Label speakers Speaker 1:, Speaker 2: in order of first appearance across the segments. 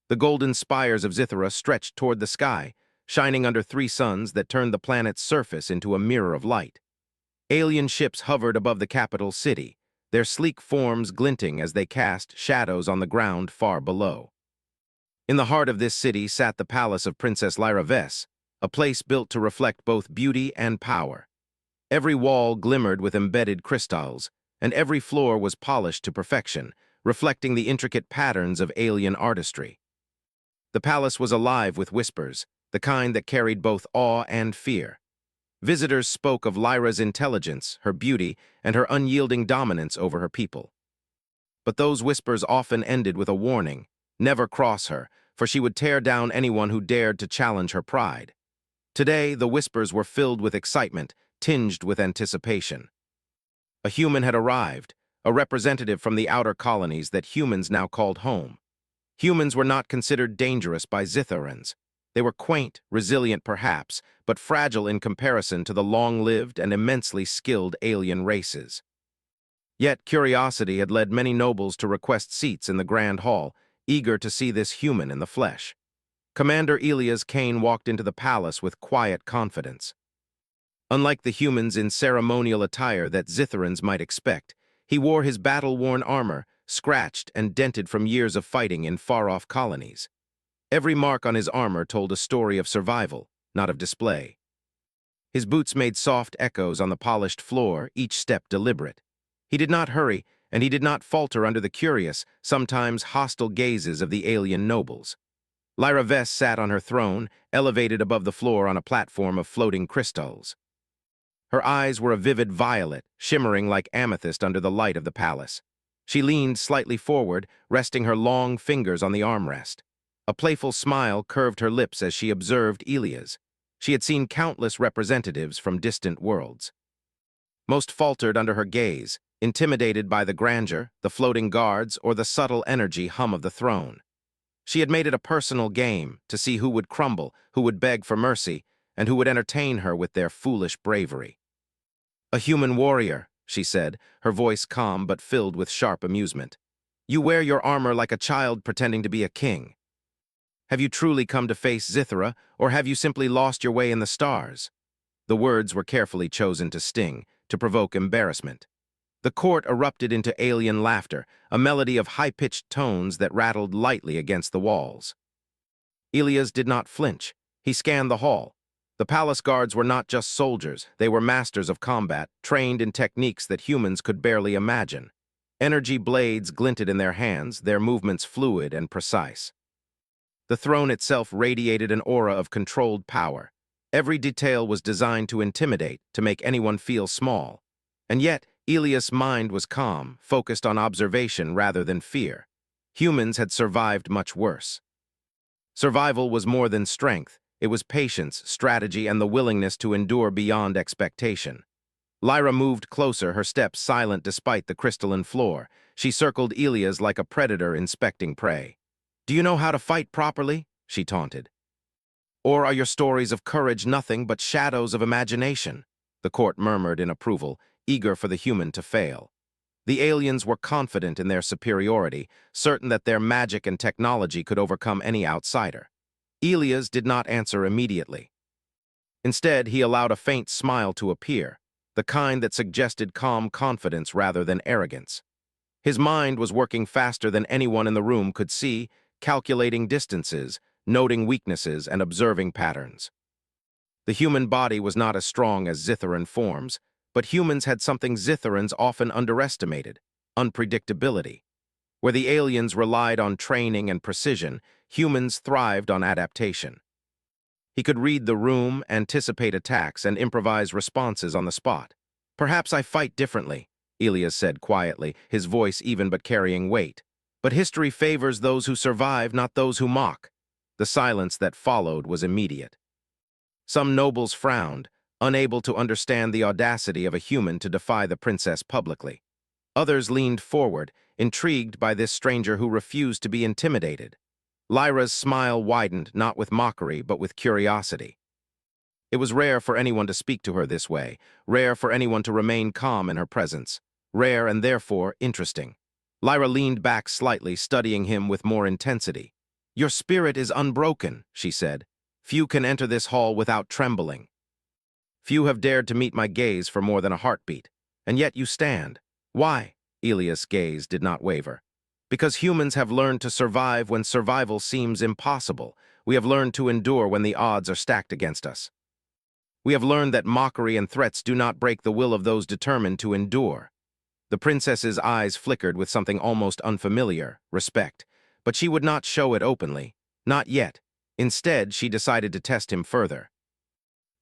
Speaker 1: The golden spires of Zithra stretched toward the sky, shining under three suns that turned the planet's surface into a mirror of light. Alien ships hovered above the capital city, their sleek forms glinting as they cast shadows on the ground far below. In the heart of this city sat the palace of Princess Lyra Vess, a place built to reflect both beauty and power. Every wall glimmered with embedded crystals, and every floor was polished to perfection, reflecting the intricate patterns of alien artistry. The palace was alive with whispers, the kind that carried both awe and fear. Visitors spoke of Lyra's intelligence, her beauty, and her unyielding dominance over her people. But those whispers often ended with a warning: never cross her, for she would tear down anyone who dared to challenge her pride. Today, the whispers were filled with excitement, tinged with anticipation. A human had arrived, a representative from the outer colonies that humans now called home. Humans were not considered dangerous by Zitharans. They were quaint, resilient perhaps, but fragile in comparison to the long-lived and immensely skilled alien races. Yet curiosity had led many nobles to request seats in the Grand Hall, eager to see this human in the flesh. Commander Elias Kane walked into the palace with quiet confidence. Unlike the humans in ceremonial attire that Zitharans might expect, he wore his battle-worn armor, scratched and dented from years of fighting in far-off colonies. Every mark on his armor told a story of survival, not of display. His boots made soft echoes on the polished floor, each step deliberate. He did not hurry, and he did not falter under the curious, sometimes hostile gazes of the alien nobles. Lyra Vess sat on her throne, elevated above the floor on a platform of floating crystals. Her eyes were a vivid violet, shimmering like amethyst under the light of the palace. She leaned slightly forward, resting her long fingers on the armrest. A playful smile curved her lips as she observed Elias. She had seen countless representatives from distant worlds. Most faltered under her gaze, intimidated by the grandeur, the floating guards, or the subtle energy hum of the throne. She had made it a personal game to see who would crumble, who would beg for mercy, and who would entertain her with their foolish bravery. "A human warrior," she said, her voice calm but filled with sharp amusement. "You wear your armor like a child pretending to be a king. Have you truly come to face Zithra, or have you simply lost your way in the stars?" The words were carefully chosen to sting, to provoke embarrassment. The court erupted into alien laughter, a melody of high-pitched tones that rattled lightly against the walls. Elias did not flinch. He scanned the hall. The palace guards were not just soldiers, they were masters of combat, trained in techniques that humans could barely imagine. Energy blades glinted in their hands, their movements fluid and precise. The throne itself radiated an aura of controlled power. Every detail was designed to intimidate, to make anyone feel small. And yet, Elias' mind was calm, focused on observation rather than fear. Humans had survived much worse. Survival was more than strength. It was patience, strategy, and the willingness to endure beyond expectation. Lyra moved closer, her steps silent despite the crystalline floor. She circled Elias like a predator inspecting prey. "Do you know how to fight properly?" she taunted. "Or are your stories of courage nothing but shadows of imagination?" The court murmured in approval, eager for the human to fail. The aliens were confident in their superiority, certain that their magic and technology could overcome any outsider. Elias did not answer immediately. Instead, he allowed a faint smile to appear, the kind that suggested calm confidence rather than arrogance. His mind was working faster than anyone in the room could see, calculating distances, noting weaknesses, and observing patterns. The human body was not as strong as Zitharan forms, but humans had something Zitharans often underestimated: unpredictability. Where the aliens relied on training and precision, humans thrived on adaptation. He could read the room, anticipate attacks, and improvise responses on the spot. "Perhaps I fight differently," Elias said quietly, his voice even but carrying weight. "But history favors those who survive, not those who mock." The silence that followed was immediate. Some nobles frowned, unable to understand the audacity of a human to defy the princess publicly. Others leaned forward, intrigued by this stranger who refused to be intimidated. Lyra's smile widened, not with mockery, but with curiosity. It was rare for anyone to speak to her this way, rare for anyone to remain calm in her presence, rare and therefore interesting. Lyra leaned back slightly, studying him with more intensity. "Your spirit is unbroken," she said. "Few can enter this hall without trembling. Few have dared to meet my gaze for more than a heartbeat. And yet you stand. Why?" Elias' gaze did not waver. "Because humans have learned to survive when survival seems impossible. We have learned to endure when the odds are stacked against us. We have learned that mockery and threats do not break the will of those determined to endure." The princess's eyes flickered with something almost unfamiliar, respect. But she would not show it openly. Not yet. Instead, she decided to test him further.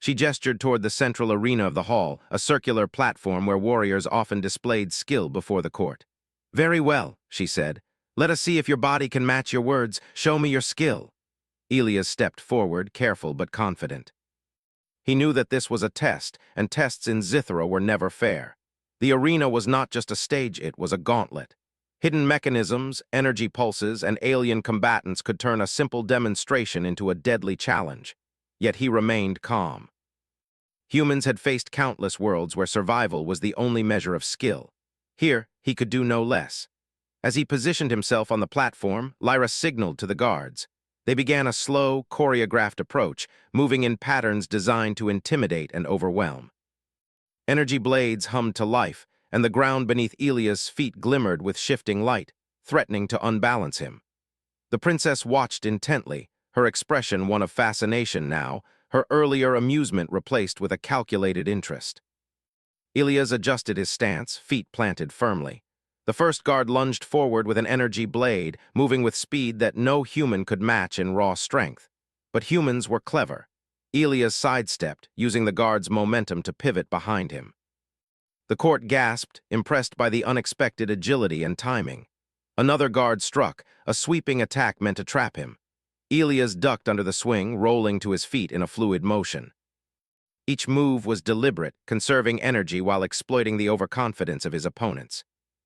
Speaker 1: She gestured toward the central arena of the hall, a circular platform where warriors often displayed skill before the court. "Very well," she said. "Let us see if your body can match your words. Show me your skill." Elias stepped forward, careful but confident. He knew that this was a test, and tests in Zithra were never fair. The arena was not just a stage, it was a gauntlet. Hidden mechanisms, energy pulses, and alien combatants could turn a simple demonstration into a deadly challenge. Yet he remained calm. Humans had faced countless worlds where survival was the only measure of skill. Here, he could do no less. As he positioned himself on the platform, Lyra signaled to the guards. They began a slow, choreographed approach, moving in patterns designed to intimidate and overwhelm. Energy blades hummed to life, and the ground beneath Elias' feet glimmered with shifting light, threatening to unbalance him. The princess watched intently, her expression one of fascination now, her earlier amusement replaced with a calculated interest. Elias adjusted his stance, feet planted firmly. The first guard lunged forward with an energy blade, moving with speed that no human could match in raw strength. But humans were clever. Elias sidestepped, using the guard's momentum to pivot behind him. The court gasped, impressed by the unexpected agility and timing. Another guard struck, a sweeping attack meant to trap him. Elias ducked under the swing, rolling to his feet in a fluid motion. Each move was deliberate, conserving energy while exploiting the overconfidence of his opponents.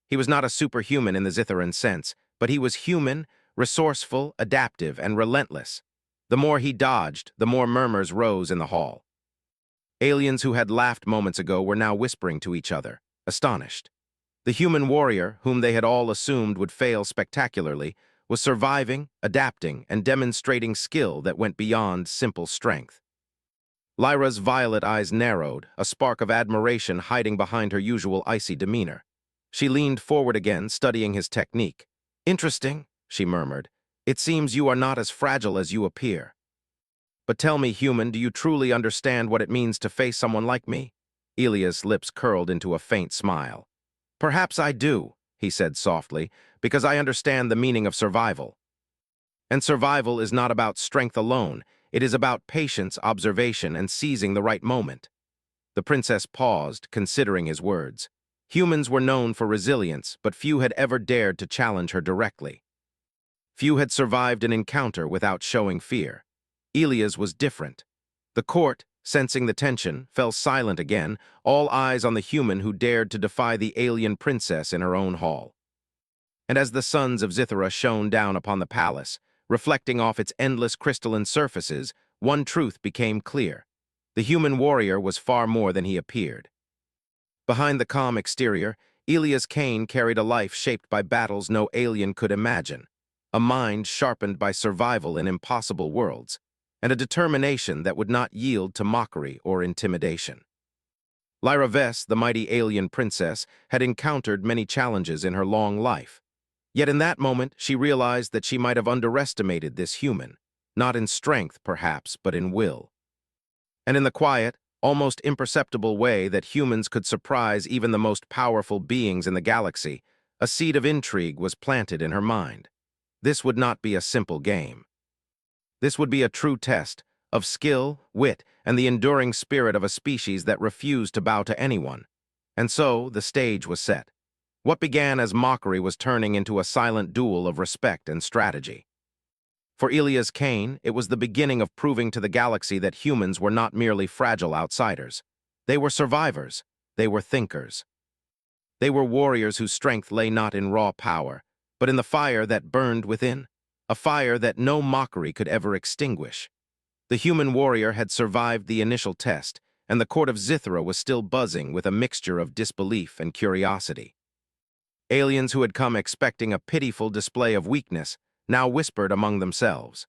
Speaker 1: He was not a superhuman in the Zitharan sense, but he was human, resourceful, adaptive, and relentless. The more he dodged, the more murmurs rose in the hall. Aliens who had laughed moments ago were now whispering to each other, astonished. The human warrior, whom they had all assumed would fail spectacularly, was surviving, adapting, and demonstrating skill that went beyond simple strength. Lyra's violet eyes narrowed, a spark of admiration hiding behind her usual icy demeanor. She leaned forward again, studying his technique. "Interesting," she murmured. "It seems you are not as fragile as you appear. But tell me, human, do you truly understand what it means to face someone like me?" Elias' lips curled into a faint smile. "Perhaps I do," he said softly, "because I understand the meaning of survival. And survival is not about strength alone. It is about patience, observation, and seizing the right moment." The princess paused, considering his words. Humans were known for resilience, but few had ever dared to challenge her directly. Few had survived an encounter without showing fear. Elias was different. The court, sensing the tension, fell silent again, all eyes on the human who dared to defy the alien princess in her own hall. And as the suns of Zithra shone down upon the palace, reflecting off its endless crystalline surfaces, one truth became clear. The human warrior was far more than he appeared. Behind the calm exterior, Elias Kane carried a life shaped by battles no alien could imagine, a mind sharpened by survival in impossible worlds, and a determination that would not yield to mockery or intimidation. Lyra Vess, the mighty alien princess, had encountered many challenges in her long life. Yet in that moment, she realized that she might have underestimated this human, not in strength, perhaps, but in will. And in the quiet, almost imperceptible way that humans could surprise even the most powerful beings in the galaxy, a seed of intrigue was planted in her mind. This would not be a simple game. This would be a true test of skill, wit, and the enduring spirit of a species that refused to bow to anyone. And so, the stage was set. What began as mockery was turning into a silent duel of respect and strategy. For Elias Kane, it was the beginning of proving to the galaxy that humans were not merely fragile outsiders. They were survivors. They were thinkers. They were warriors whose strength lay not in raw power, but in the fire that burned within, a fire that no mockery could ever extinguish. The human warrior had survived the initial test, and the court of Zithra was still buzzing with a mixture of disbelief and curiosity. Aliens who had come expecting a pitiful display of weakness now whispered among themselves.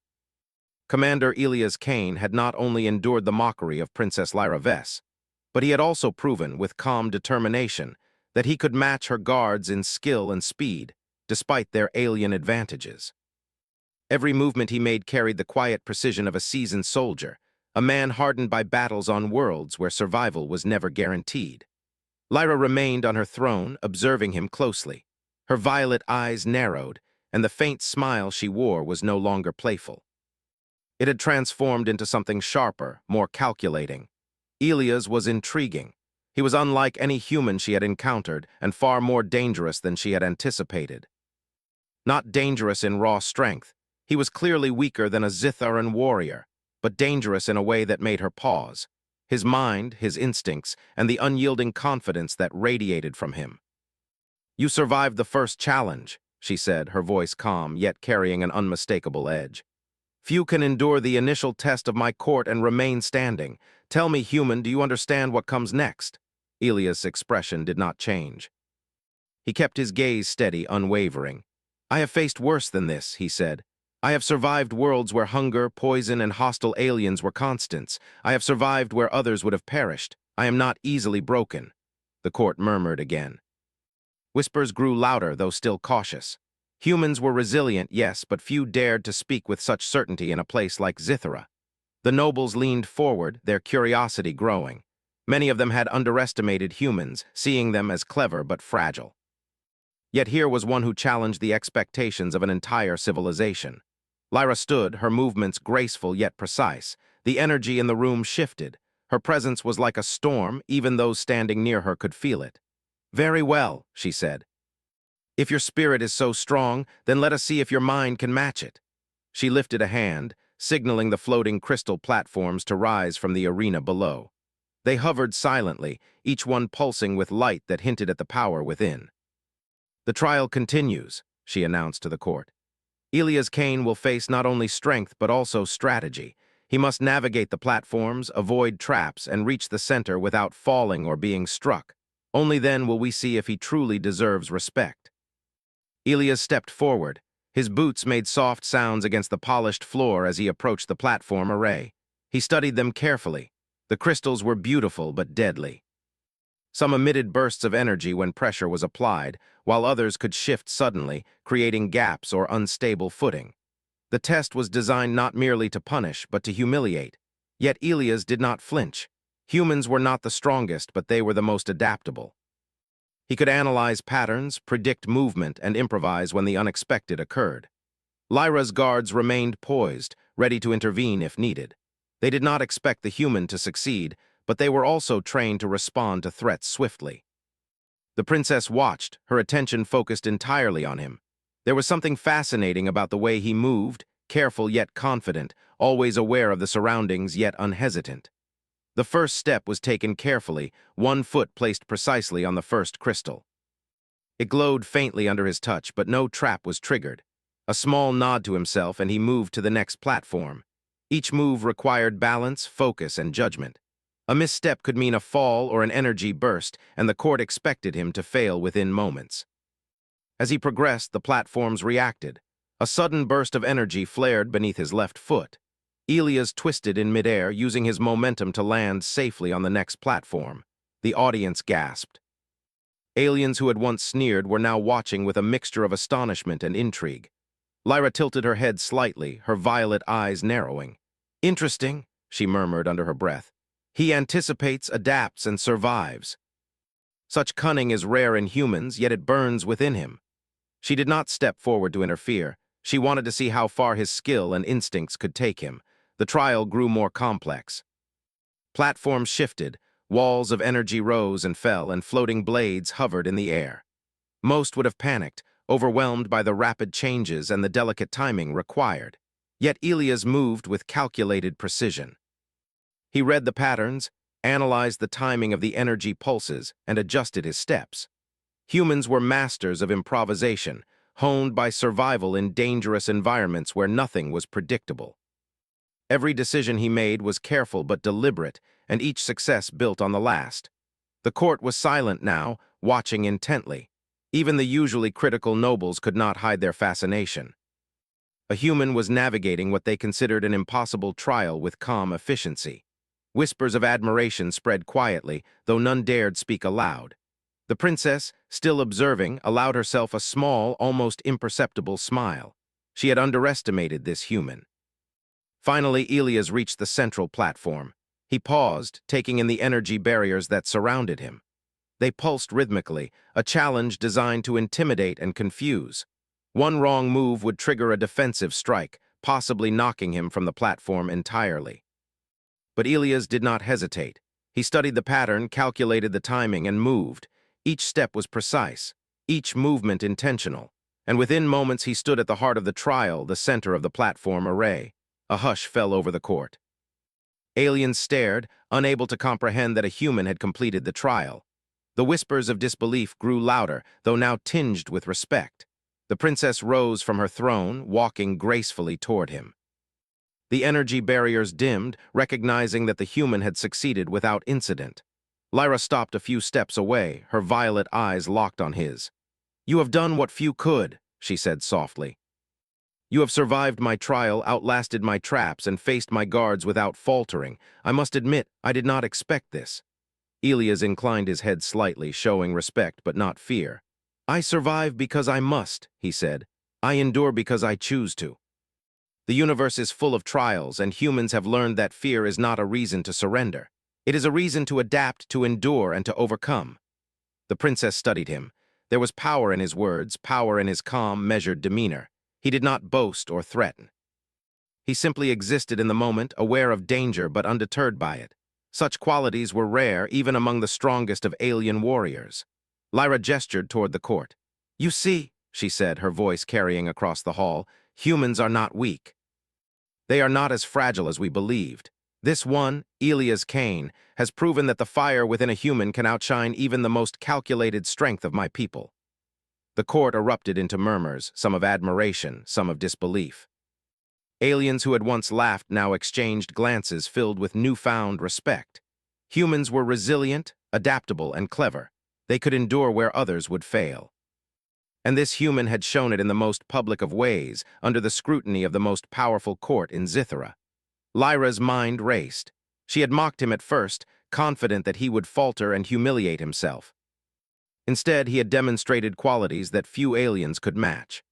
Speaker 1: Commander Elias Kane had not only endured the mockery of Princess Lyra Vess, but he had also proven with calm determination that he could match her guards in skill and speed, despite their alien advantages. Every movement he made carried the quiet precision of a seasoned soldier, a man hardened by battles on worlds where survival was never guaranteed. Lyra remained on her throne, observing him closely. Her violet eyes narrowed, and the faint smile she wore was no longer playful. It had transformed into something sharper, more calculating. Elias was intriguing. He was unlike any human she had encountered, and far more dangerous than she had anticipated. Not dangerous in raw strength. He was clearly weaker than a Zitharan warrior, but dangerous in a way that made her pause. His mind, his instincts, and the unyielding confidence that radiated from him. "You survived the first challenge," she said, her voice calm, yet carrying an unmistakable edge. "Few can endure the initial test of my court and remain standing. Tell me, human, do you understand what comes next?" Elias' expression did not change. He kept his gaze steady, unwavering. "I have faced worse than this," he said. "I have survived worlds where hunger, poison, and hostile aliens were constants. I have survived where others would have perished. I am not easily broken." The court murmured again. Whispers grew louder, though still cautious. Humans were resilient, yes, but few dared to speak with such certainty in a place like Zithara. The nobles leaned forward, their curiosity growing. Many of them had underestimated humans, seeing them as clever but fragile. Yet here was one who challenged the expectations of an entire civilization. Lyra stood, her movements graceful yet precise. The energy in the room shifted. Her presence was like a storm, even those standing near her could feel it. "Very well," she said. "If your spirit is so strong, then let us see if your mind can match it." She lifted a hand, signaling the floating crystal platforms to rise from the arena below. They hovered silently, each one pulsing with light that hinted at the power within. "The trial continues," she announced to the court. "Elias Kane will face not only strength but also strategy. He must navigate the platforms, avoid traps, and reach the center without falling or being struck. Only then will we see if he truly deserves respect." Elias stepped forward. His boots made soft sounds against the polished floor as he approached the platform array. He studied them carefully. The crystals were beautiful but deadly. Some emitted bursts of energy when pressure was applied, while others could shift suddenly, creating gaps or unstable footing. The test was designed not merely to punish, but to humiliate. Yet Elias did not flinch. Humans were not the strongest, but they were the most adaptable. He could analyze patterns, predict movement, and improvise when the unexpected occurred. Lyra's guards remained poised, ready to intervene if needed. They did not expect the human to succeed, but they were also trained to respond to threats swiftly. The princess watched, her attention focused entirely on him. There was something fascinating about the way he moved, careful yet confident, always aware of the surroundings yet unhesitant. The first step was taken carefully, one foot placed precisely on the first crystal. It glowed faintly under his touch, but no trap was triggered. A small nod to himself, and he moved to the next platform. Each move required balance, focus, and judgment. A misstep could mean a fall or an energy burst, and the court expected him to fail within moments. As he progressed, the platforms reacted. A sudden burst of energy flared beneath his left foot. Elias twisted in midair, using his momentum to land safely on the next platform. The audience gasped. Aliens who had once sneered were now watching with a mixture of astonishment and intrigue. Lyra tilted her head slightly, her violet eyes narrowing. "Interesting," she murmured under her breath. "He anticipates, adapts, and survives. Such cunning is rare in humans, yet it burns within him." She did not step forward to interfere. She wanted to see how far his skill and instincts could take him. The trial grew more complex. Platforms shifted, walls of energy rose and fell, and floating blades hovered in the air. Most would have panicked, overwhelmed by the rapid changes and the delicate timing required. Yet Elias moved with calculated precision. He read the patterns, analyzed the timing of the energy pulses, and adjusted his steps. Humans were masters of improvisation, honed by survival in dangerous environments where nothing was predictable. Every decision he made was careful but deliberate, and each success built on the last. The court was silent now, watching intently. Even the usually critical nobles could not hide their fascination. A human was navigating what they considered an impossible trial with calm efficiency. Whispers of admiration spread quietly, though none dared speak aloud. The princess, still observing, allowed herself a small, almost imperceptible smile. She had underestimated this human. Finally, Elias reached the central platform. He paused, taking in the energy barriers that surrounded him. They pulsed rhythmically, a challenge designed to intimidate and confuse. One wrong move would trigger a defensive strike, possibly knocking him from the platform entirely. But Elias did not hesitate. He studied the pattern, calculated the timing, and moved. Each step was precise, each movement intentional, and within moments he stood at the heart of the trial, the center of the platform array. A hush fell over the court. Aliens stared, unable to comprehend that a human had completed the trial. The whispers of disbelief grew louder, though now tinged with respect. The princess rose from her throne, walking gracefully toward him. The energy barriers dimmed, recognizing that the human had succeeded without incident. Lyra stopped a few steps away, her violet eyes locked on his. "You have done what few could," she said softly. "You have survived my trial, outlasted my traps, and faced my guards without faltering. I must admit, I did not expect this." Elias inclined his head slightly, showing respect but not fear. "I survive because I must," he said. "I endure because I choose to." The universe is full of trials, and humans have learned that fear is not a reason to surrender. It is a reason to adapt, to endure, and to overcome. The princess studied him. There was power in his words, power in his calm, measured demeanor. He did not boast or threaten. He simply existed in the moment, aware of danger but undeterred by it. Such qualities were rare even among the strongest of alien warriors. Lyra gestured toward the court. "You see," she said, her voice carrying across the hall, "humans are not weak. They are not as fragile as we believed. This one, Elias Kane, has proven that the fire within a human can outshine even the most calculated strength of my people." The court erupted into murmurs, some of admiration, some of disbelief. Aliens who had once laughed now exchanged glances filled with newfound respect. Humans were resilient, adaptable, and clever. They could endure where others would fail. And this human had shown it in the most public of ways, under the scrutiny of the most powerful court in Zithera. Lyra's mind raced. She had mocked him at first, confident that he would falter and humiliate himself. Instead, he had demonstrated qualities that few aliens could match.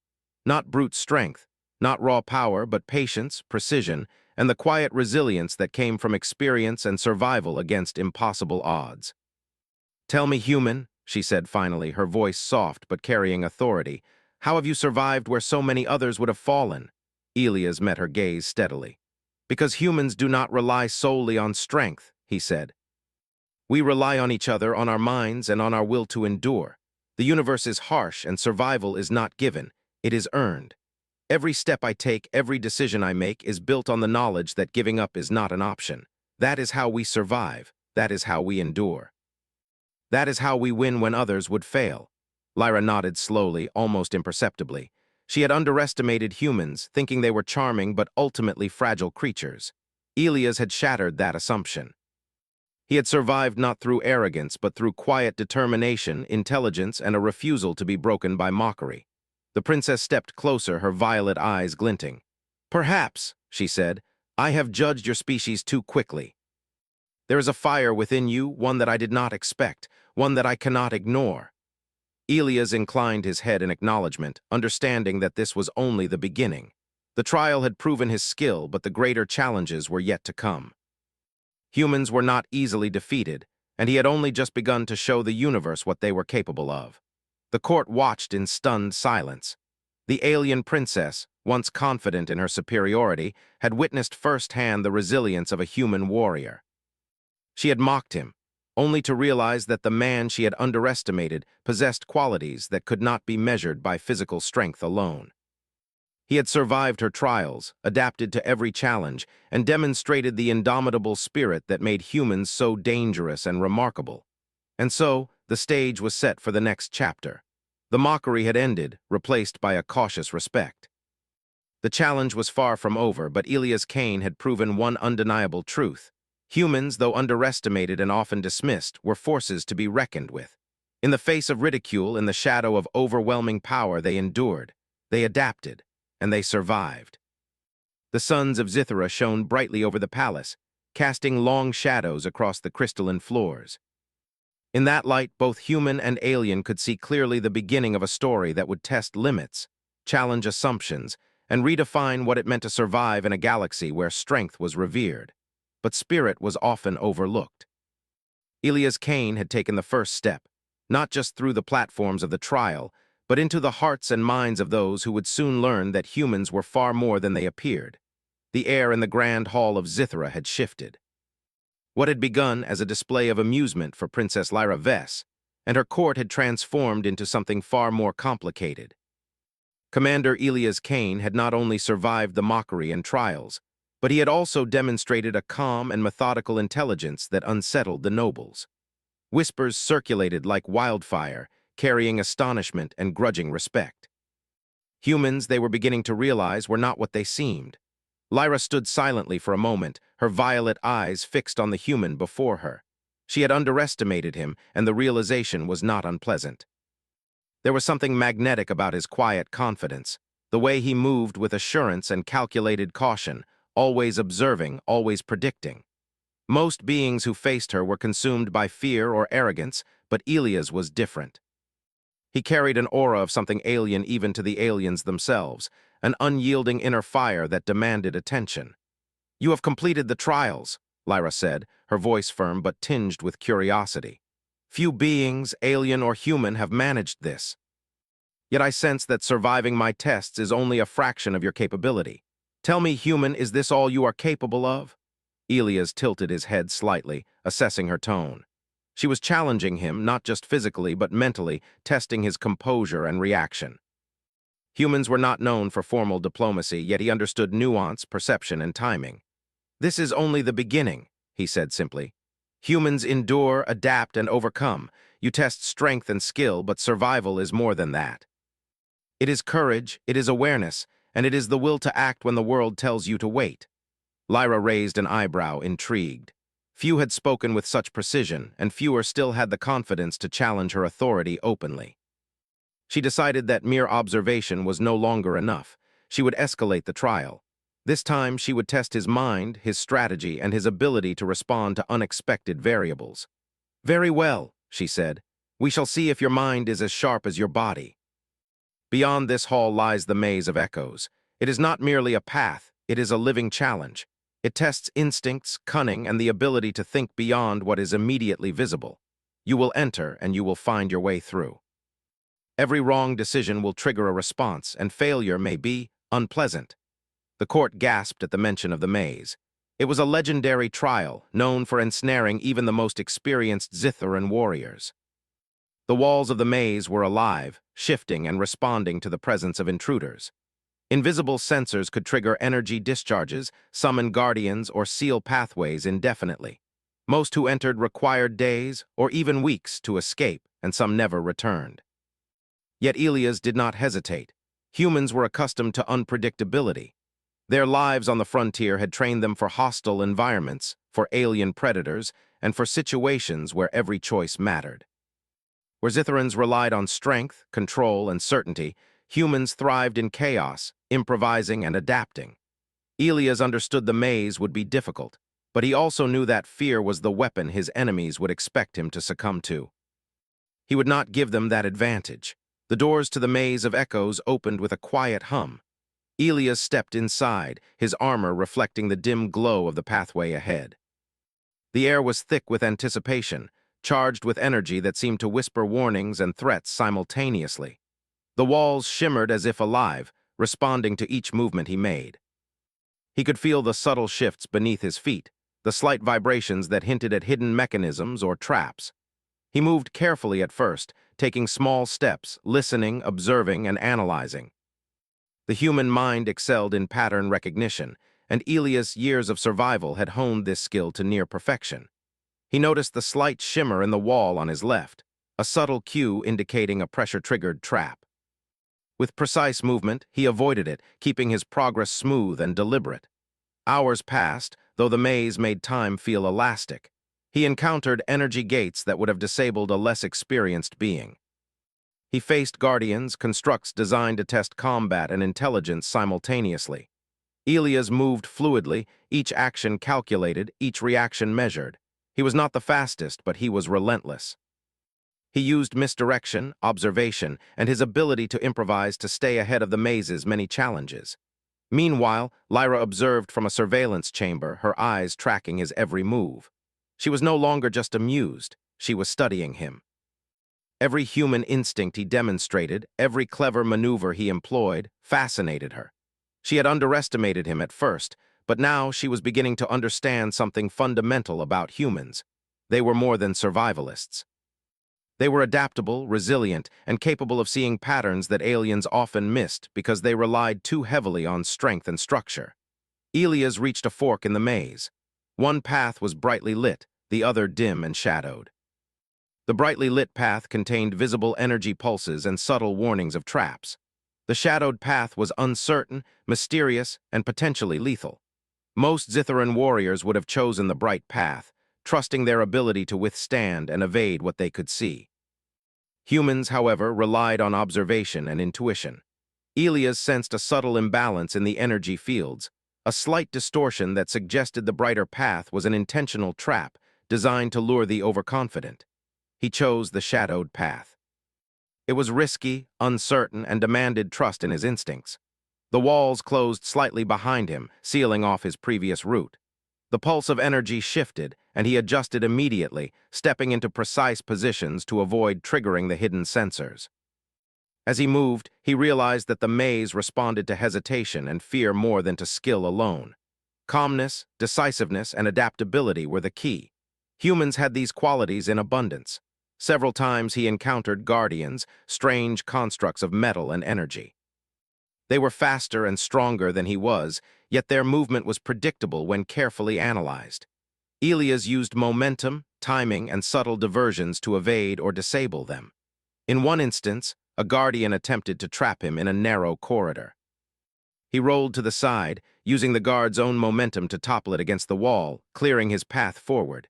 Speaker 1: Not brute strength, not raw power, but patience, precision, and the quiet resilience that came from experience and survival against impossible odds. "Tell me, human," she said finally, her voice soft but carrying authority, "how have you survived where so many others would have fallen?" Elias met her gaze steadily. "Because humans do not rely solely on strength," he said. "We rely on each other, on our minds, and on our will to endure. The universe is harsh, and survival is not given. It is earned. Every step I take, every decision I make, is built on the knowledge that giving up is not an option. That is how we survive. That is how we endure. That is how we win when others would fail." Lyra nodded slowly, almost imperceptibly. She had underestimated humans, thinking they were charming but ultimately fragile creatures. Elias had shattered that assumption. He had survived not through arrogance, but through quiet determination, intelligence, and a refusal to be broken by mockery. The princess stepped closer, her violet eyes glinting. "Perhaps," she said, "I have judged your species too quickly. There is a fire within you, one that I did not expect, one that I cannot ignore." Elias inclined his head in acknowledgement, understanding that this was only the beginning. The trial had proven his skill, but the greater challenges were yet to come. Humans were not easily defeated, and he had only just begun to show the universe what they were capable of. The court watched in stunned silence. The alien princess, once confident in her superiority, had witnessed firsthand the resilience of a human warrior. She had mocked him, only to realize that the man she had underestimated possessed qualities that could not be measured by physical strength alone. He had survived her trials, adapted to every challenge, and demonstrated the indomitable spirit that made humans so dangerous and remarkable. And so, the stage was set for the next chapter. The mockery had ended, replaced by a cautious respect. The challenge was far from over, but Elias Kane had proven one undeniable truth. Humans, though underestimated and often dismissed, were forces to be reckoned with. In the face of ridicule, in the shadow of overwhelming power, they endured. They adapted. and they survived. The suns of Zithra shone brightly over the palace, casting long shadows across the crystalline floors. In that light, both human and alien could see clearly the beginning of a story that would test limits, challenge assumptions, and redefine what it meant to survive in a galaxy where strength was revered, but spirit was often overlooked. Elias Kane had taken the first step, not just through the platforms of the trial, but into the hearts and minds of those who would soon learn that humans were far more than they appeared. The air in the grand hall of Zithra had shifted. What had begun as a display of amusement for Princess Lyra Vess, and her court had transformed into something far more complicated. Commander Elias Kane had not only survived the mockery and trials, but he had also demonstrated a calm and methodical intelligence that unsettled the nobles. Whispers circulated like wildfire, carrying astonishment and grudging respect. Humans, they were beginning to realize, were not what they seemed. Lyra stood silently for a moment, her violet eyes fixed on the human before her. She had underestimated him, and the realization was not unpleasant. There was something magnetic about his quiet confidence, the way he moved with assurance and calculated caution, always observing, always predicting. Most beings who faced her were consumed by fear or arrogance, but Elias was different. He carried an aura of something alien even to the aliens themselves, an unyielding inner fire that demanded attention. "You have completed the trials," Lyra said, her voice firm but tinged with curiosity. "Few beings, alien or human, have managed this. Yet I sense that surviving my tests is only a fraction of your capability. Tell me, human, is this all you are capable of?" Elias tilted his head slightly, assessing her tone. She was challenging him, not just physically but mentally, testing his composure and reaction. Humans were not known for formal diplomacy, yet he understood nuance, perception, and timing. "This is only the beginning," he said simply. "Humans endure, adapt, and overcome. You test strength and skill, but survival is more than that. It is courage, it is awareness, and it is the will to act when the world tells you to wait." Lyra raised an eyebrow, intrigued. Few had spoken with such precision, and fewer still had the confidence to challenge her authority openly. She decided that mere observation was no longer enough. She would escalate the trial. This time, she would test his mind, his strategy, and his ability to respond to unexpected variables. "Very well," she said. "We shall see if your mind is as sharp as your body." Beyond this hall lies the maze of echoes. It is not merely a path, it is a living challenge. It tests instincts, cunning, and the ability to think beyond what is immediately visible. You will enter, and you will find your way through. Every wrong decision will trigger a response, and failure may be unpleasant. The court gasped at the mention of the maze. It was a legendary trial, known for ensnaring even the most experienced Zitharan warriors. The walls of the maze were alive, shifting and responding to the presence of intruders. Invisible sensors could trigger energy discharges, summon guardians, or seal pathways indefinitely. Most who entered required days or even weeks to escape, and some never returned. Yet Elias did not hesitate. Humans were accustomed to unpredictability. Their lives on the frontier had trained them for hostile environments, for alien predators, and for situations where every choice mattered. Where Zitharans relied on strength, control, and certainty, humans thrived in chaos, improvising and adapting. Elias understood the maze would be difficult, but he also knew that fear was the weapon his enemies would expect him to succumb to. He would not give them that advantage. The doors to the maze of echoes opened with a quiet hum. Elias stepped inside, his armor reflecting the dim glow of the pathway ahead. The air was thick with anticipation, charged with energy that seemed to whisper warnings and threats simultaneously. The walls shimmered as if alive, responding to each movement he made. He could feel the subtle shifts beneath his feet, the slight vibrations that hinted at hidden mechanisms or traps. He moved carefully at first, taking small steps, listening, observing, and analyzing. The human mind excelled in pattern recognition, and Elias' years of survival had honed this skill to near perfection. He noticed the slight shimmer in the wall on his left, a subtle cue indicating a pressure-triggered trap. With precise movement, he avoided it, keeping his progress smooth and deliberate. Hours passed, though the maze made time feel elastic. He encountered energy gates that would have disabled a less experienced being. He faced guardians, constructs designed to test combat and intelligence simultaneously. Elias moved fluidly, each action calculated, each reaction measured. He was not the fastest, but he was relentless. He used misdirection, observation, and his ability to improvise to stay ahead of the maze's many challenges. Meanwhile, Lyra observed from a surveillance chamber, her eyes tracking his every move. She was no longer just amused, she was studying him. Every human instinct he demonstrated, every clever maneuver he employed, fascinated her. She had underestimated him at first, but now she was beginning to understand something fundamental about humans. They were more than survivalists. They were adaptable, resilient, and capable of seeing patterns that aliens often missed because they relied too heavily on strength and structure. Elias reached a fork in the maze. One path was brightly lit, the other dim and shadowed. The brightly lit path contained visible energy pulses and subtle warnings of traps. The shadowed path was uncertain, mysterious, and potentially lethal. Most Zitharan warriors would have chosen the bright path, trusting their ability to withstand and evade what they could see. Humans, however, relied on observation and intuition. Elias sensed a subtle imbalance in the energy fields, a slight distortion that suggested the brighter path was an intentional trap designed to lure the overconfident. He chose the shadowed path. It was risky, uncertain, and demanded trust in his instincts. The walls closed slightly behind him, sealing off his previous route. The pulse of energy shifted, and he adjusted immediately, stepping into precise positions to avoid triggering the hidden sensors. As he moved, he realized that the maze responded to hesitation and fear more than to skill alone. Calmness, decisiveness, and adaptability were the key. Humans had these qualities in abundance. Several times he encountered guardians, strange constructs of metal and energy. They were faster and stronger than he was, yet their movement was predictable when carefully analyzed. Elias used momentum, timing, and subtle diversions to evade or disable them. In one instance, a guardian attempted to trap him in a narrow corridor. He rolled to the side, using the guard's own momentum to topple it against the wall, clearing his path forward.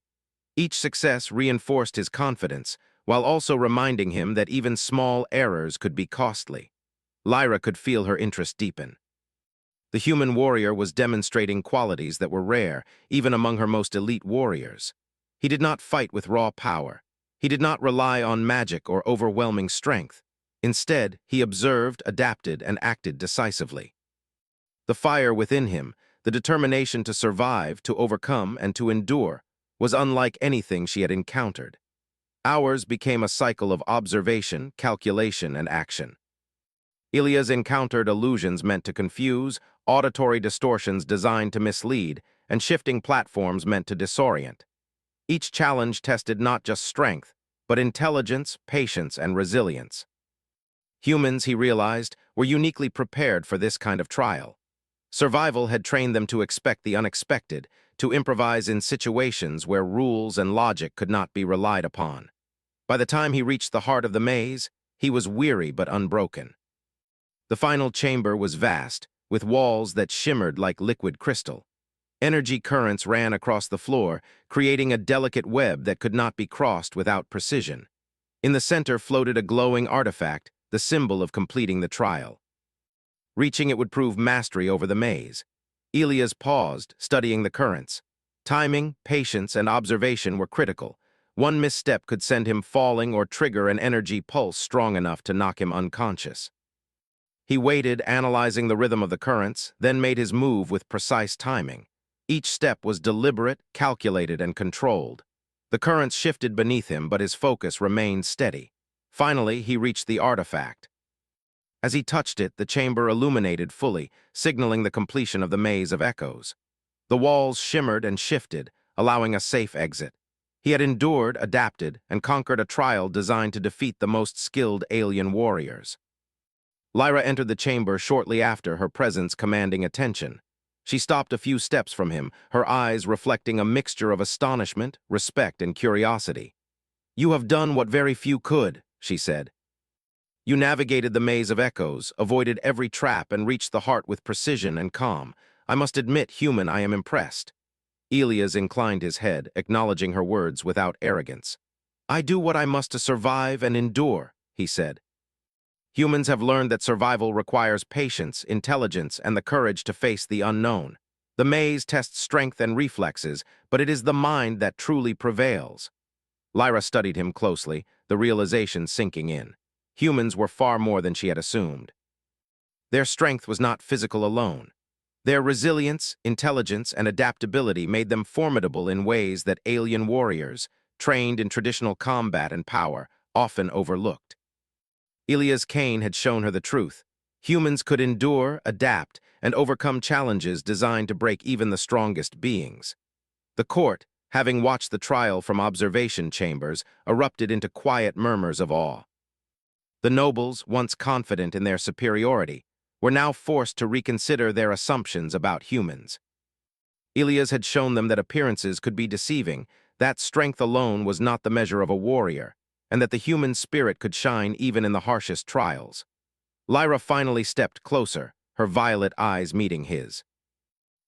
Speaker 1: Each success reinforced his confidence, while also reminding him that even small errors could be costly. Lyra could feel her interest deepen. The human warrior was demonstrating qualities that were rare, even among her most elite warriors. He did not fight with raw power. He did not rely on magic or overwhelming strength. Instead, he observed, adapted, and acted decisively. The fire within him, the determination to survive, to overcome, and to endure, was unlike anything she had encountered. Ours became a cycle of observation, calculation, and action. Elias encountered illusions meant to confuse, auditory distortions designed to mislead, and shifting platforms meant to disorient. Each challenge tested not just strength, but intelligence, patience, and resilience. Humans, he realized, were uniquely prepared for this kind of trial. Survival had trained them to expect the unexpected, to improvise in situations where rules and logic could not be relied upon. By the time he reached the heart of the maze, he was weary but unbroken. The final chamber was vast, with walls that shimmered like liquid crystal. Energy currents ran across the floor, creating a delicate web that could not be crossed without precision. In the center floated a glowing artifact, the symbol of completing the trial. Reaching it would prove mastery over the maze. Elias paused, studying the currents. Timing, patience, and observation were critical. One misstep could send him falling or trigger an energy pulse strong enough to knock him unconscious. He waited, analyzing the rhythm of the currents, then made his move with precise timing. Each step was deliberate, calculated, and controlled. The currents shifted beneath him, but his focus remained steady. Finally, he reached the artifact. As he touched it, the chamber illuminated fully, signaling the completion of the maze of echoes. The walls shimmered and shifted, allowing a safe exit. He had endured, adapted, and conquered a trial designed to defeat the most skilled alien warriors. Lyra entered the chamber shortly after, her presence commanding attention. She stopped a few steps from him, her eyes reflecting a mixture of astonishment, respect, and curiosity. "You have done what very few could," she said. "You navigated the maze of echoes, avoided every trap, and reached the heart with precision and calm. I must admit, human, I am impressed." Elias inclined his head, acknowledging her words without arrogance. "I do what I must to survive and endure," he said. Humans have learned that survival requires patience, intelligence, and the courage to face the unknown. The maze tests strength and reflexes, but it is the mind that truly prevails. Lyra studied him closely, the realization sinking in. Humans were far more than she had assumed. Their strength was not physical alone. Their resilience, intelligence, and adaptability made them formidable in ways that alien warriors, trained in traditional combat and power, often overlooked. Elia's cane had shown her the truth. Humans could endure, adapt, and overcome challenges designed to break even the strongest beings. The court, having watched the trial from observation chambers, erupted into quiet murmurs of awe. The nobles, once confident in their superiority, were now forced to reconsider their assumptions about humans. Elias had shown them that appearances could be deceiving, that strength alone was not the measure of a warrior, and that the human spirit could shine even in the harshest trials. Lyra finally stepped closer, her violet eyes meeting his.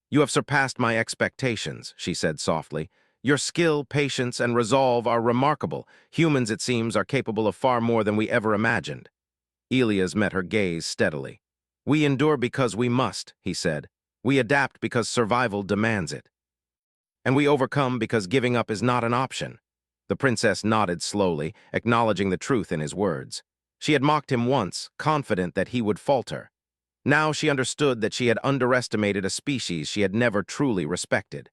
Speaker 1: "You have surpassed my expectations," she said softly. "Your skill, patience, and resolve are remarkable. Humans, it seems, are capable of far more than we ever imagined." Elias met her gaze steadily. "We endure because we must," he said. "We adapt because survival demands it. And we overcome because giving up is not an option." The princess nodded slowly, acknowledging the truth in his words. She had mocked him once, confident that he would falter. Now she understood that she had underestimated a species she had never truly respected.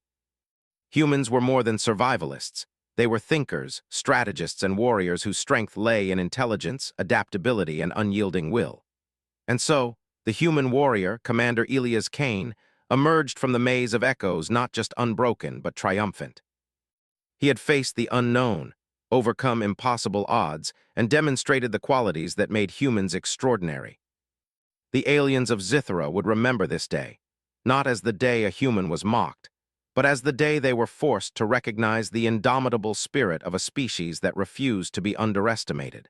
Speaker 1: Humans were more than survivalists. They were thinkers, strategists, and warriors whose strength lay in intelligence, adaptability, and unyielding will. And so, the human warrior, Commander Elias Kane, emerged from the maze of echoes not just unbroken, but triumphant. He had faced the unknown, overcome impossible odds, and demonstrated the qualities that made humans extraordinary. The aliens of Zithra would remember this day, not as the day a human was mocked, but as the day they were forced to recognize the indomitable spirit of a species that refused to be underestimated.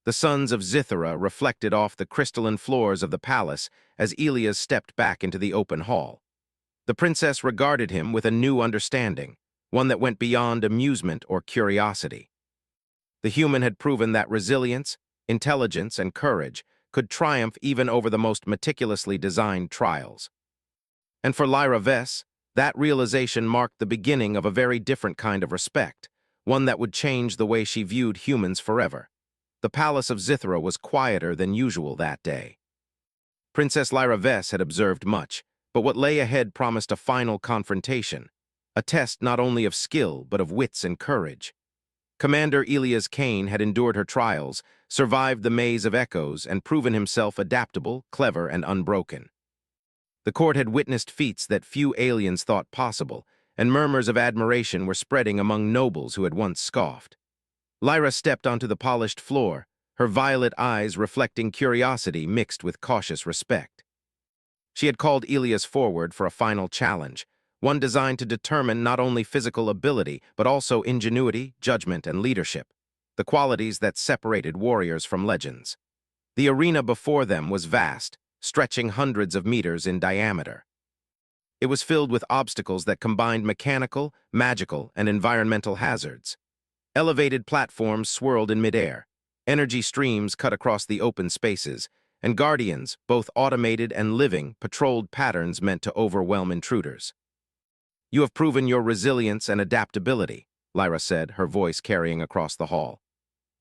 Speaker 1: The sons of Zithra reflected off the crystalline floors of the palace as Elias stepped back into the open hall. The princess regarded him with a new understanding, one that went beyond amusement or curiosity. The human had proven that resilience, intelligence, and courage could triumph even over the most meticulously designed trials. And for Lyra Vess, that realization marked the beginning of a very different kind of respect, one that would change the way she viewed humans forever. The palace of Zithra was quieter than usual that day. Princess Lyra Vess had observed much, but what lay ahead promised a final confrontation, a test not only of skill but of wits and courage. Commander Elias Kane had endured her trials, survived the maze of echoes, and proven himself adaptable, clever, and unbroken. The court had witnessed feats that few aliens thought possible, and murmurs of admiration were spreading among nobles who had once scoffed. Lyra stepped onto the polished floor, her violet eyes reflecting curiosity mixed with cautious respect. She had called Elias forward for a final challenge, one designed to determine not only physical ability, but also ingenuity, judgment, and leadership, the qualities that separated warriors from legends. The arena before them was vast, stretching hundreds of meters in diameter. It was filled with obstacles that combined mechanical, magical, and environmental hazards. Elevated platforms swirled in midair, energy streams cut across the open spaces, and guardians, both automated and living, patrolled patterns meant to overwhelm intruders. "You have proven your resilience and adaptability," Lyra said, her voice carrying across the hall.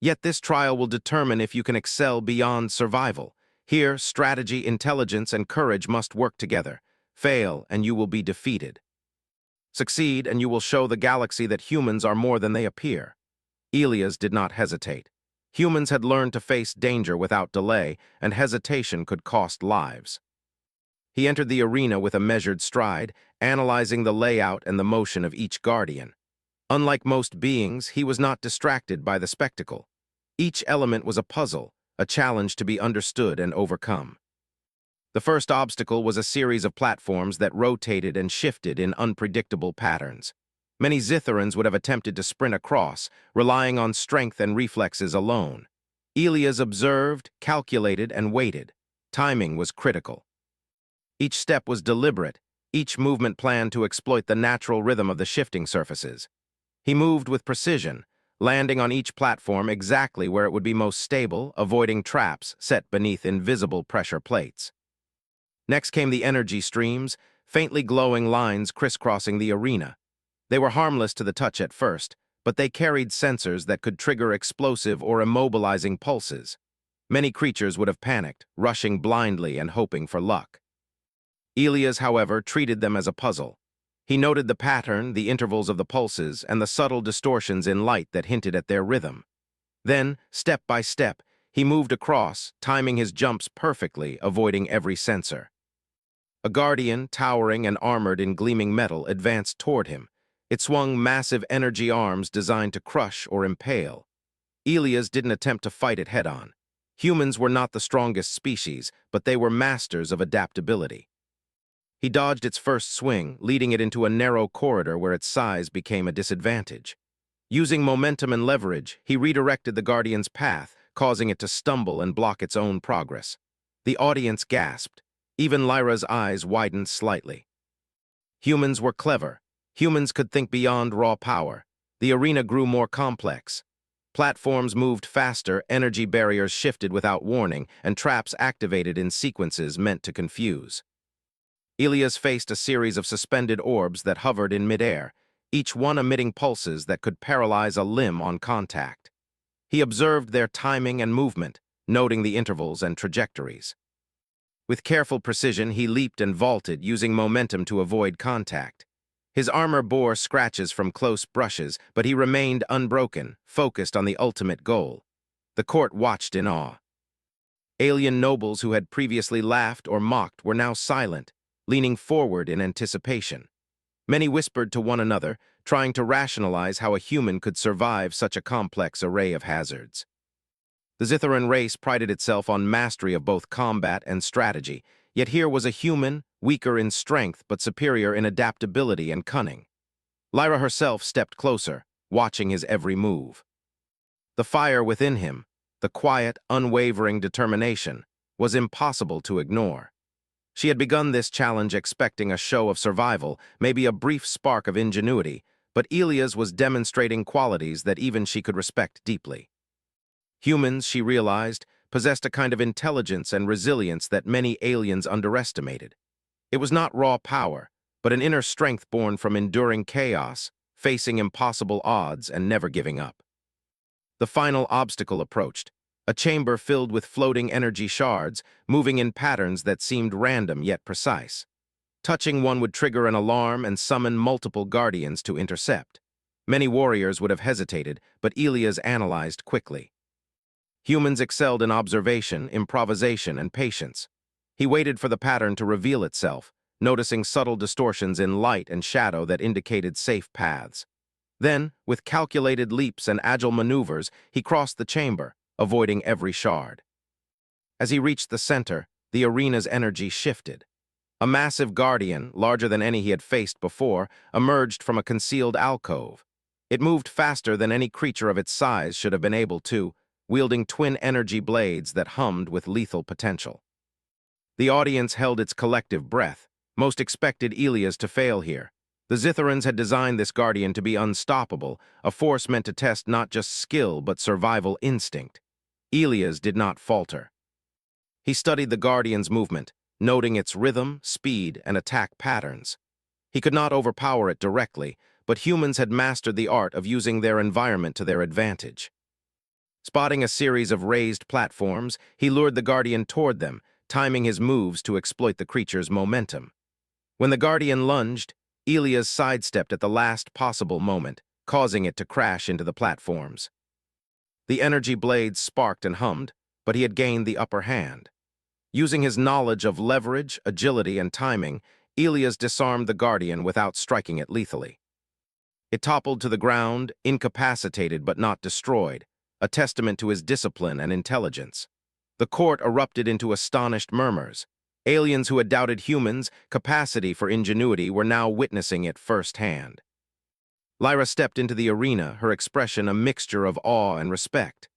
Speaker 1: "Yet this trial will determine if you can excel beyond survival. Here, strategy, intelligence, and courage must work together. Fail, and you will be defeated. Succeed, and you will show the galaxy that humans are more than they appear." Elias did not hesitate. Humans had learned to face danger without delay, and hesitation could cost lives. He entered the arena with a measured stride, analyzing the layout and the motion of each guardian. Unlike most beings, he was not distracted by the spectacle. Each element was a puzzle, a challenge to be understood and overcome. The first obstacle was a series of platforms that rotated and shifted in unpredictable patterns. Many Zitherans would have attempted to sprint across, relying on strength and reflexes alone. Elias observed, calculated, and waited. Timing was critical. Each step was deliberate, each movement planned to exploit the natural rhythm of the shifting surfaces. He moved with precision, landing on each platform exactly where it would be most stable, avoiding traps set beneath invisible pressure plates. Next came the energy streams, faintly glowing lines crisscrossing the arena. They were harmless to the touch at first, but they carried sensors that could trigger explosive or immobilizing pulses. Many creatures would have panicked, rushing blindly and hoping for luck. Elias, however, treated them as a puzzle. He noted the pattern, the intervals of the pulses, and the subtle distortions in light that hinted at their rhythm. Then, step by step, he moved across, timing his jumps perfectly, avoiding every sensor. A guardian, towering and armored in gleaming metal, advanced toward him. It swung massive energy arms designed to crush or impale. Elias didn't attempt to fight it head-on. Humans were not the strongest species, but they were masters of adaptability. He dodged its first swing, leading it into a narrow corridor where its size became a disadvantage. Using momentum and leverage, he redirected the Guardian's path, causing it to stumble and block its own progress. The audience gasped. Even Lyra's eyes widened slightly. Humans were clever. Humans could think beyond raw power. The arena grew more complex. Platforms moved faster, energy barriers shifted without warning, and traps activated in sequences meant to confuse. Elias faced a series of suspended orbs that hovered in midair, each one emitting pulses that could paralyze a limb on contact. He observed their timing and movement, noting the intervals and trajectories. With careful precision, he leaped and vaulted, using momentum to avoid contact. His armor bore scratches from close brushes, but he remained unbroken, focused on the ultimate goal. The court watched in awe. Alien nobles who had previously laughed or mocked were now silent, leaning forward in anticipation. Many whispered to one another, trying to rationalize how a human could survive such a complex array of hazards. The Zitharan race prided itself on mastery of both combat and strategy, yet here was a human, weaker in strength but superior in adaptability and cunning. Lyra herself stepped closer, watching his every move. The fire within him, the quiet, unwavering determination, was impossible to ignore. She had begun this challenge expecting a show of survival, maybe a brief spark of ingenuity, but Elias was demonstrating qualities that even she could respect deeply. Humans, she realized, possessed a kind of intelligence and resilience that many aliens underestimated. It was not raw power, but an inner strength born from enduring chaos, facing impossible odds and never giving up. The final obstacle approached, a chamber filled with floating energy shards, moving in patterns that seemed random yet precise. Touching one would trigger an alarm and summon multiple guardians to intercept. Many warriors would have hesitated, but Elias analyzed quickly. Humans excelled in observation, improvisation, and patience. He waited for the pattern to reveal itself, noticing subtle distortions in light and shadow that indicated safe paths. Then, with calculated leaps and agile maneuvers, he crossed the chamber, avoiding every shard. As he reached the center, the arena's energy shifted. A massive guardian, larger than any he had faced before, emerged from a concealed alcove. It moved faster than any creature of its size should have been able to, wielding twin energy blades that hummed with lethal potential. The audience held its collective breath. Most expected Elias to fail here. The Zitharans had designed this guardian to be unstoppable, a force meant to test not just skill but survival instinct. Elias did not falter. He studied the guardian's movement, noting its rhythm, speed, and attack patterns. He could not overpower it directly, but humans had mastered the art of using their environment to their advantage. Spotting a series of raised platforms, he lured the guardian toward them, timing his moves to exploit the creature's momentum. When the guardian lunged, Elias sidestepped at the last possible moment, causing it to crash into the platforms. The energy blades sparked and hummed, but he had gained the upper hand. Using his knowledge of leverage, agility, and timing, Elias disarmed the guardian without striking it lethally. It toppled to the ground, incapacitated but not destroyed, a testament to his discipline and intelligence. The court erupted into astonished murmurs. Aliens who had doubted humans' capacity for ingenuity were now witnessing it firsthand. Lyra stepped into the arena, her expression a mixture of awe and respect.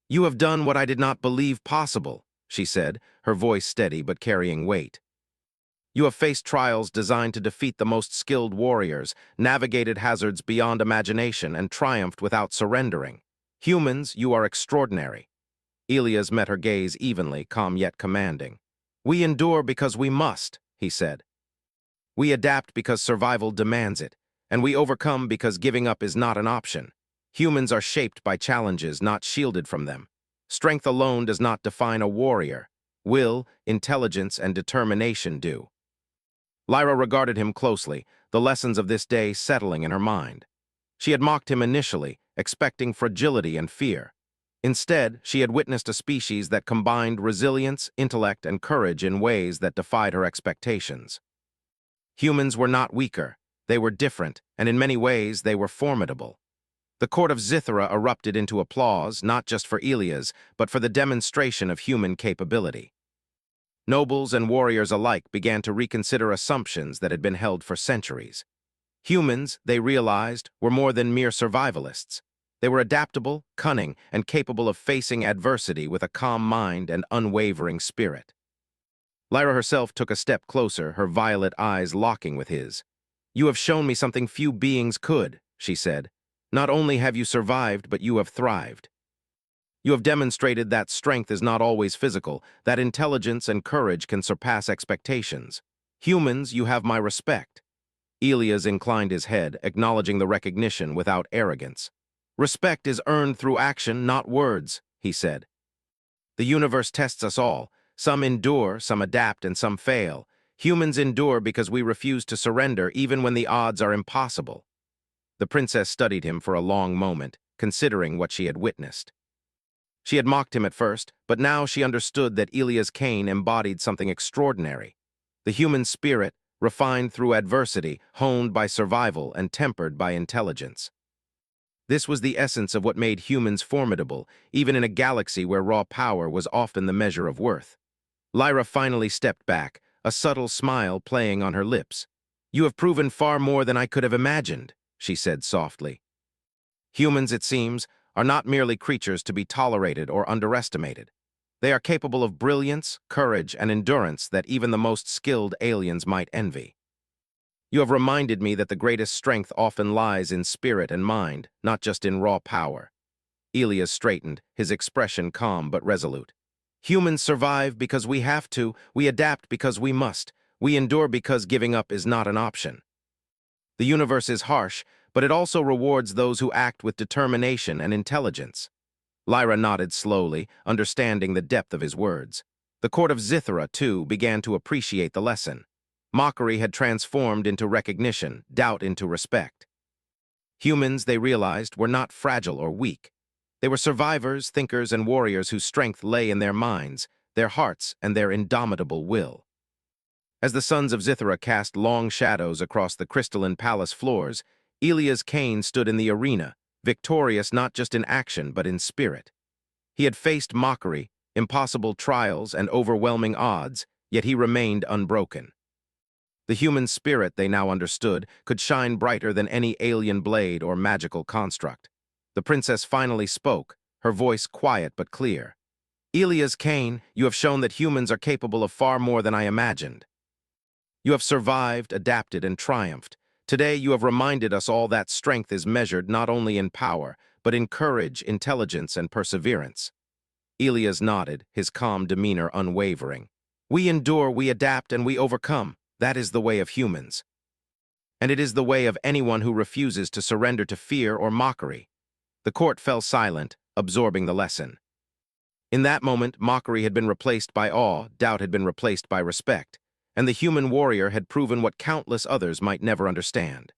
Speaker 1: "You have done what I did not believe possible," she said, her voice steady but carrying weight. You have faced trials designed to defeat the most skilled warriors, navigated hazards beyond imagination, and triumphed without surrendering. Humans, you are extraordinary. Elias met her gaze evenly, calm yet commanding. We endure because we must, he said. We adapt because survival demands it, and we overcome because giving up is not an option. Humans are shaped by challenges, not shielded from them. Strength alone does not define a warrior. Will, intelligence, and determination do. Lyra regarded him closely, the lessons of this day settling in her mind. She had mocked him initially, expecting fragility and fear. Instead, she had witnessed a species that combined resilience, intellect, and courage in ways that defied her expectations. Humans were not weaker, they were different, and in many ways they were formidable. The court of Zithra erupted into applause, not just for Elias, but for the demonstration of human capability. Nobles and warriors alike began to reconsider assumptions that had been held for centuries. Humans, they realized, were more than mere survivalists. They were adaptable, cunning, and capable of facing adversity with a calm mind and unwavering spirit. Lyra herself took a step closer, her violet eyes locking with his. You have shown me something few beings could, she said. Not only have you survived, but you have thrived. You have demonstrated that strength is not always physical, that intelligence and courage can surpass expectations. Humans, you have my respect. Elias inclined his head, acknowledging the recognition without arrogance. Respect is earned through action, not words, he said. The universe tests us all. Some endure, some adapt, and some fail. Humans endure because we refuse to surrender even when the odds are impossible. The princess studied him for a long moment, considering what she had witnessed. She had mocked him at first, but now she understood that Elias Cain embodied something extraordinary. The human spirit, refined through adversity, honed by survival, and tempered by intelligence. This was the essence of what made humans formidable, even in a galaxy where raw power was often the measure of worth. Lyra finally stepped back, a subtle smile playing on her lips. You have proven far more than I could have imagined, she said softly. Humans, it seems, are not merely creatures to be tolerated or underestimated. They are capable of brilliance, courage, and endurance that even the most skilled aliens might envy. You have reminded me that the greatest strength often lies in spirit and mind, not just in raw power. Elias straightened, his expression calm but resolute. Humans survive because we have to, we adapt because we must, we endure because giving up is not an option. The universe is harsh, but it also rewards those who act with determination and intelligence. Lyra nodded slowly, understanding the depth of his words. The court of Zithra, too, began to appreciate the lesson. Mockery had transformed into recognition, doubt into respect. Humans, they realized, were not fragile or weak. They were survivors, thinkers, and warriors whose strength lay in their minds, their hearts, and their indomitable will. As the sons of Zithra cast long shadows across the crystalline palace floors, Elias Cain stood in the arena, victorious not just in action but in spirit. He had faced mockery, impossible trials, and overwhelming odds, yet he remained unbroken. The human spirit, they now understood, could shine brighter than any alien blade or magical construct. The princess finally spoke, her voice quiet but clear. Elias Cain, you have shown that humans are capable of far more than I imagined. You have survived, adapted, and triumphed. Today you have reminded us all that strength is measured not only in power, but in courage, intelligence, and perseverance. Elias nodded, his calm demeanor unwavering. We endure, we adapt, and we overcome. That is the way of humans. And it is the way of anyone who refuses to surrender to fear or mockery. The court fell silent, absorbing the lesson. In that moment, mockery had been replaced by awe, doubt had been replaced by respect, and the human warrior had proven what countless others might never understand.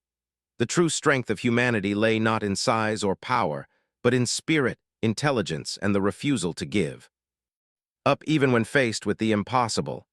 Speaker 1: The true strength of humanity lay not in size or power, but in spirit, intelligence, and the refusal to give up even when faced with the impossible.